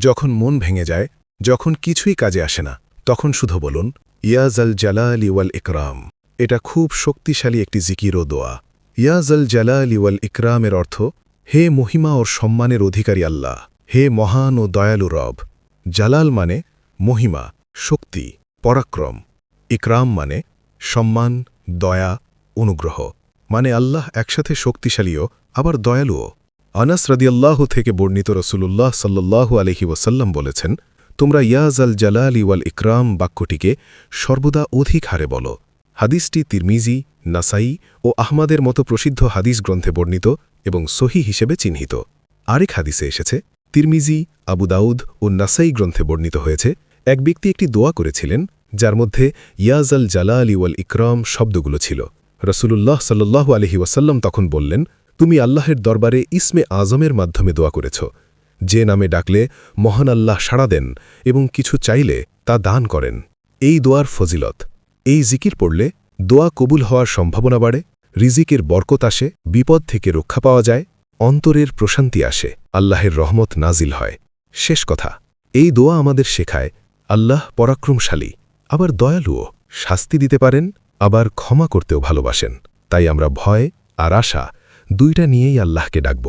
যখন মন ভেঙে যায়, যখন কিছুই কাজে আসে না, তখন শুধু বলুন, ইয়া জাল জালালি ওয়াল ইকরাম। এটা খুব শক্তিশালী একটি জিকির ও দোয়া। ইয়া জাল জালালি ওয়াল ইকরামের অর্থ, হে মহিমা ও সম্মানের অধিকারী আল্লাহ, হে মহান ও দয়ালু রব। জালাল মানে মহিমা, শক্তি, পরাক্রম। ইকরাম মানে সম্মান, দয়া, অনুগ্রহ। মানে আল্লাহ একসাথে শক্তিশালীও আবার দয়ালুও। আনাস রাদিয়াল্লাহু থেকে বর্ণিত রসুলুল্লাহ সাল্লাল্লাহু আলাইহি ওয়াসাল্লাম বলেছেন, তোমরা ইয়া জাল জালালি ওয়াল ইকরাম বাক্যটিকে সর্বদা অধিক হারে বলো। হাদিসটি তিরমিজি, নাসাই ও আহমাদের মতো প্রসিদ্ধ হাদিস গ্রন্থে বর্ণিত এবং সহি হিসেবে চিহ্নিত। আরেক হাদিসে এসেছে, তিরমিজি, আবু দাউদ ও নাসাই গ্রন্থে বর্ণিত হয়েছে, এক ব্যক্তি একটি দোয়া করেছিলেন যার মধ্যে ইয়া জাল জালালি ওয়াল ইকরাম শব্দগুলো ছিল। রসুলুল্লাহ সাল্লাল্লাহু আলাইহি ওয়াসাল্লাম তখন বললেন, তুমি আল্লাহের দরবারে ইসমে আজমের মাধ্যমে দোয়া করেছ, যে নামে ডাকলে মহান আল্লাহ সাড়া দেন এবং কিছু চাইলে তা দান করেন। এই দোয়ার ফজিলত, এই জিকির পড়লে দোয়া কবুল হওয়ার সম্ভাবনা বাড়ে, রিজিকের বরকত আসে, বিপদ থেকে রক্ষা পাওয়া যায়, অন্তরের প্রশান্তি আসে, আল্লাহের রহমত নাজিল হয়। শেষ কথা, এই দোয়া আমাদের শেখায় আল্লাহ পরাক্রমশালী, আবার দয়ালুও, শাস্তি দিতে পারেন, আবার ক্ষমা করতেও ভালোবাসেন। তাই আমরা ভয় আর আশা দুইটা নিয়েই আল্লাহকে ডাকব।